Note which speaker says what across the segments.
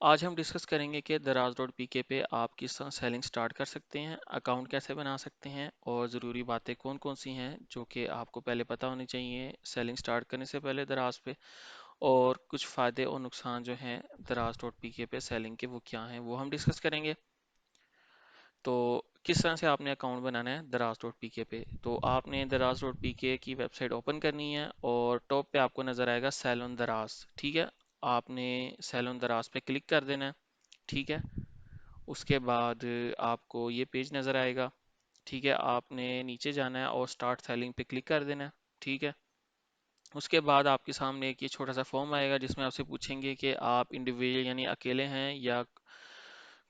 Speaker 1: آج ہم ڈسکس کریں گے کہ دراز ڈاٹ پی کے پہ آپ کس طرح سیلنگ سٹارٹ کر سکتے ہیں، اکاؤنٹ کیسے بنا سکتے ہیں اور ضروری باتیں کون کون سی ہیں جو کہ آپ کو پہلے پتہ ہونی چاہیے سیلنگ سٹارٹ کرنے سے پہلے دراز پہ، اور کچھ فائدے اور نقصان جو ہیں دراز ڈاٹ پی کے پہ سیلنگ کے وہ کیا ہیں وہ ہم ڈسکس کریں گے۔ تو کس طرح سے آپ نے اکاؤنٹ بنانا ہے دراز ڈاٹ پی کے پہ، تو آپ نے دراز ڈاٹ پی کے کی ویب سائٹ اوپن کرنی ہے اور ٹاپ پہ آپ کو نظر آئے گا سیلون دراز، ٹھیک ہے۔ آپ نے سیلون دراز پہ کلک کر دینا ہے، ٹھیک ہے۔ اس کے بعد آپ کو یہ پیج نظر آئے گا، ٹھیک ہے۔ آپ نے نیچے جانا ہے اور سٹارٹ سیلنگ پہ کلک کر دینا ہے، ٹھیک ہے۔ اس کے بعد آپ کے سامنے ایک یہ چھوٹا سا فارم آئے گا جس میں آپ سے پوچھیں گے کہ آپ انڈیویجول یعنی اکیلے ہیں یا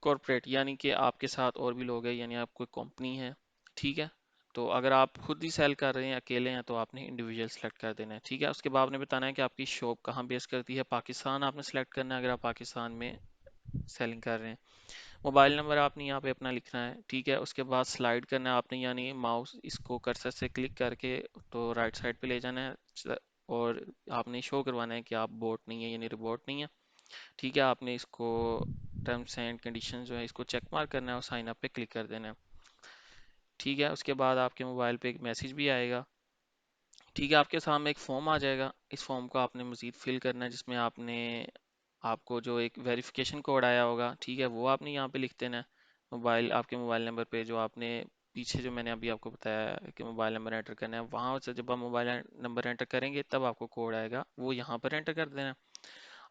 Speaker 1: کارپوریٹ یعنی کہ آپ کے ساتھ اور بھی لوگ ہیں یعنی آپ کوئی کمپنی ہے، ٹھیک ہے۔ تو اگر آپ خود ہی سیل کر رہے ہیں اکیلے ہیں تو آپ نے انڈیویجول سلیکٹ کر دینا ہے، ٹھیک ہے۔ اس کے بعد آپ نے بتانا ہے کہ آپ کی شاپ کہاں بیس کرتی ہے، پاکستان آپ نے سلیکٹ کرنا ہے اگر آپ پاکستان میں سیلنگ کر رہے ہیں۔ موبائل نمبر آپ نے یہاں پہ اپنا لکھنا ہے، ٹھیک ہے۔ اس کے بعد سلائڈ کرنا ہے آپ نے، یعنی ماؤس اس کو کرسر سے کلک کر کے تو رائٹ سائڈ پہ لے جانا ہے اور آپ نے شو کروانا ہے کہ آپ بوٹ نہیں ہے یعنی ربوٹ نہیں ہے، ٹھیک ہے۔ آپ نے اس کو ٹرمس اینڈ کنڈیشن جو ہے اس کو چیک مارک کرنا ہے اور سائن اپ پہ کلک کر دینا ہے، ٹھیک ہے۔ اس کے بعد آپ کے موبائل پہ ایک میسیج بھی آئے گا، ٹھیک ہے۔ آپ کے سامنے ایک فارم آ جائے گا، اس فارم کو آپ نے مزید فل کرنا ہے جس میں آپ کو جو ایک ویریفیکیشن کوڈ آیا ہوگا، ٹھیک ہے، وہ آپ نے یہاں پہ لکھ دینا ہے آپ کے موبائل نمبر پہ جو آپ نے پیچھے جو میں نے ابھی آپ کو بتایا ہے کہ موبائل نمبر انٹر کرنا ہے، وہاں سے جب آپ موبائل نمبر انٹر کریں گے تب آپ کو کوڈ آئے گا، وہ یہاں پر انٹر کر دینا ہے۔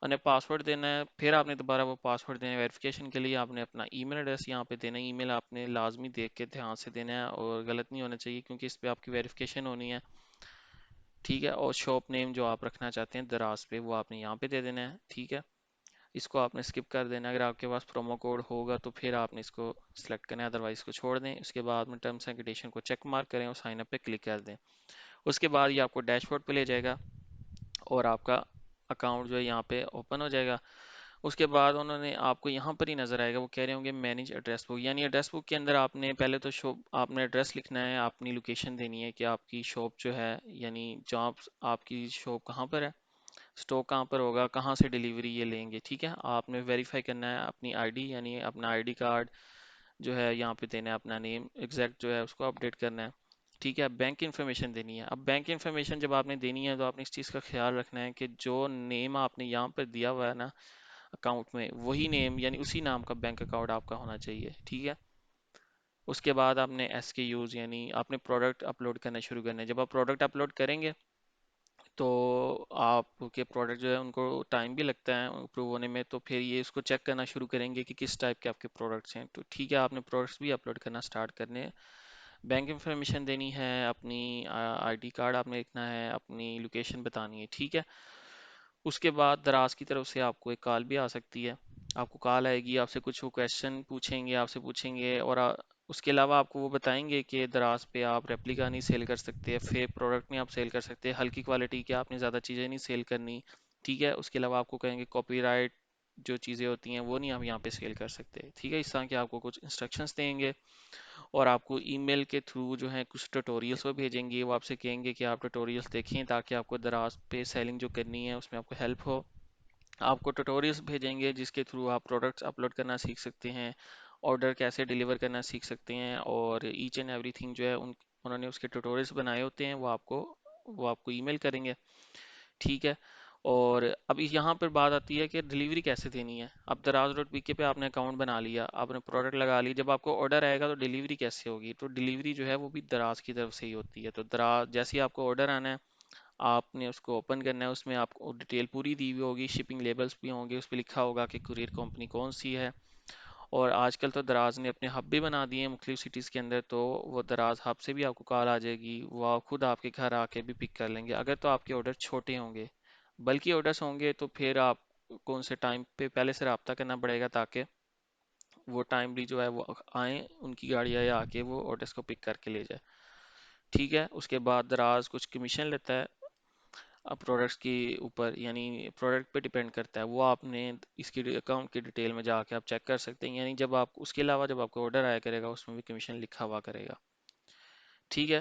Speaker 1: انہیں پاسورڈ دینا ہے، پھر آپ نے دوبارہ وہ پاسورڈ دینا ہے ویریفیکیشن کے لیے۔ آپ نے اپنا ای میل ایڈریس یہاں پہ دینا ہے، ای میل آپ نے لازمی دیکھ کے دھیان سے دینا ہے اور غلط نہیں ہونا چاہیے کیونکہ اس پہ آپ کی ویریفیکیشن ہونی ہے، ٹھیک ہے۔ اور شاپ نیم جو آپ رکھنا چاہتے ہیں دراز پہ وہ آپ نے یہاں پہ دے دینا ہے، ٹھیک ہے۔ اس کو آپ نے اسکپ کر دینا ہے، اگر آپ کے پاس پرومو کوڈ ہوگا تو پھر آپ نے اس کو سلیکٹ کرنا ہے، ادروائز اس کو چھوڑ دیں۔ اس کے بعد میں ٹرمس اینڈ کنڈیشن کو چیک مارک کریں اور سائن اپ پہ کلک کر دیں۔ اس کے بعد یہ آپ کو ڈیش بورڈ پہ لے جائے گا اور آپ کا اکاؤنٹ جو ہے یہاں پہ اوپن ہو جائے گا۔ اس کے بعد انہوں نے آپ کو یہاں پر ہی نظر آئے گا، وہ کہہ رہے ہوں گے مینیج ایڈریس بک، یعنی ایڈریس بک کے اندر آپ نے پہلے تو شاپ آپ نے ایڈریس لکھنا ہے، اپنی لوکیشن دینی ہے کہ آپ کی شاپ جو ہے یعنی جہاں آپ کی شاپ کہاں پر ہے، سٹوک کہاں پر ہوگا، کہاں سے ڈیلیوری یہ لیں گے، ٹھیک ہے۔ آپ نے ویریفائی کرنا ہے اپنی آئی ڈی یعنی اپنا آئی ڈی کارڈ جو ہے یہاں پہ دینا ہے، اپنا نیم ایگزیکٹ جو ہے اس کو اپڈیٹ کرنا ہے، ٹھیک ہے۔ بینک انفارمیشن دینی ہے۔ اب بینک انفارمیشن جب آپ نے دینی ہے تو آپ نے اس چیز کا خیال رکھنا ہے کہ جو نیم آپ نے یہاں پر دیا ہوا ہے نا اکاؤنٹ میں، وہی نیم یعنی اسی نام کا بینک اکاؤنٹ آپ کا ہونا چاہیے، ٹھیک ہے۔ اس کے بعد آپ نے ایس کے یوز یعنی آپ نے پروڈکٹ اپلوڈ کرنا شروع کرنا ہے۔ جب آپ پروڈکٹ اپلوڈ کریں گے تو آپ کے پروڈکٹ جو ہے ان کو ٹائم بھی لگتا ہے امپروو ہونے میں، تو پھر یہ اس کو چیک کرنا شروع کریں گے کہ کس ٹائپ کے آپ کے پروڈکٹس ہیں، تو ٹھیک ہے۔ آپ نے پروڈکٹس بھی اپلوڈ کرنا سٹارٹ کرنے ہیں، بینک انفارمیشن دینی ہے، اپنی آئی ڈی کارڈ آپ نے لکھنا ہے، اپنی لوکیشن بتانی ہے، ٹھیک ہے۔ اس کے بعد دراز کی طرف سے آپ کو ایک کال بھی آ سکتی ہے، آپ کو کال آئے گی، آپ سے کچھ وہ کویشچن پوچھیں گے، آپ سے پوچھیں گے اور اس کے علاوہ آپ کو وہ بتائیں گے کہ دراز پہ آپ ریپلیکا نہیں سیل کر سکتے، فیک پروڈکٹ نہیں آپ سیل کر سکتے، ہلکی کوالٹی کے آپ نے زیادہ چیزیں نہیں سیل کرنی، ٹھیک ہے۔ اس کے علاوہ آپ کو کہیں گے کاپی رائٹ جو چیزیں ہوتی ہیں وہ نہیں آپ یہاں پہ سیل کر سکتے، ٹھیک ہے۔ اس طرح کے آپ کو کچھ انسٹرکشنز دیں گے اور آپ کو ای میل کے تھرو جو ہے کچھ ٹوٹوریلس وہ بھیجیں گے، وہ آپ سے کہیں گے کہ آپ ٹوٹوریلس دیکھیں تاکہ آپ کو دراز پہ سیلنگ جو کرنی ہے اس میں آپ کو ہیلپ ہو۔ آپ کو ٹوٹوریلس بھیجیں گے جس کے تھرو آپ پروڈکٹس اپلوڈ کرنا سیکھ سکتے ہیں، آرڈر کیسے ڈیلیور کرنا سیکھ سکتے ہیں، اور ایچ اینڈ ایوری تھنگ جو ہے انہوں نے اس کے ٹوٹوریلس بنائے ہوتے ہیں وہ آپ کو ای میل کریں گے، ٹھیک ہے۔ اور اب یہاں پر بات آتی ہے کہ ڈیلیوری کیسے دینی ہے۔ اب دراز ڈاٹ پی کے پہ آپ نے اکاؤنٹ بنا لیا، آپ نے پروڈکٹ لگا لی، جب آپ کو آرڈر آئے گا تو ڈیلیوری کیسے ہوگی، تو ڈیلیوری جو ہے وہ بھی دراز کی طرف سے ہی ہوتی ہے۔ تو دراز جیسے ہی آپ کو آرڈر آنا ہے آپ نے اس کو اوپن کرنا ہے، اس میں آپ کو ڈیٹیل پوری دی ہوئی ہوگی، شپنگ لیبلز بھی ہوں گے، اس پہ لکھا ہوگا کہ کوریئر کمپنی کون سی ہے، اور آج کل تو دراز نے اپنے ہب بھی بنا دیے ہیں مختلف سٹیز کے اندر، تو وہ دراز ہب سے بھی آپ کو کال آ جائے گی، وہ خود آپ کے گھر آ کے بھی پک کر لیں گے اگر تو آپ کے آرڈر چھوٹے ہوں گے، بلکہ آرڈرس ہوں گے تو پھر آپ کون سے ٹائم پہ پہلے سے رابطہ کرنا پڑے گا تاکہ وہ ٹائملی جو ہے وہ آئیں، ان کی گاڑی آئے آ کے وہ آرڈرس کو پک کر کے لے جائے، ٹھیک ہے۔ اس کے بعد دراز کچھ کمیشن لیتا ہے اب پروڈکٹس کے اوپر، یعنی پروڈکٹ پہ ڈیپینڈ کرتا ہے، وہ آپ نے اس کی اکاؤنٹ کی ڈیٹیل میں جا کے آپ چیک کر سکتے ہیں، یعنی اس کے علاوہ جب آپ کو آرڈر آیا کرے گا اس میں بھی کمیشن لکھا ہوا کرے گا، ٹھیک ہے۔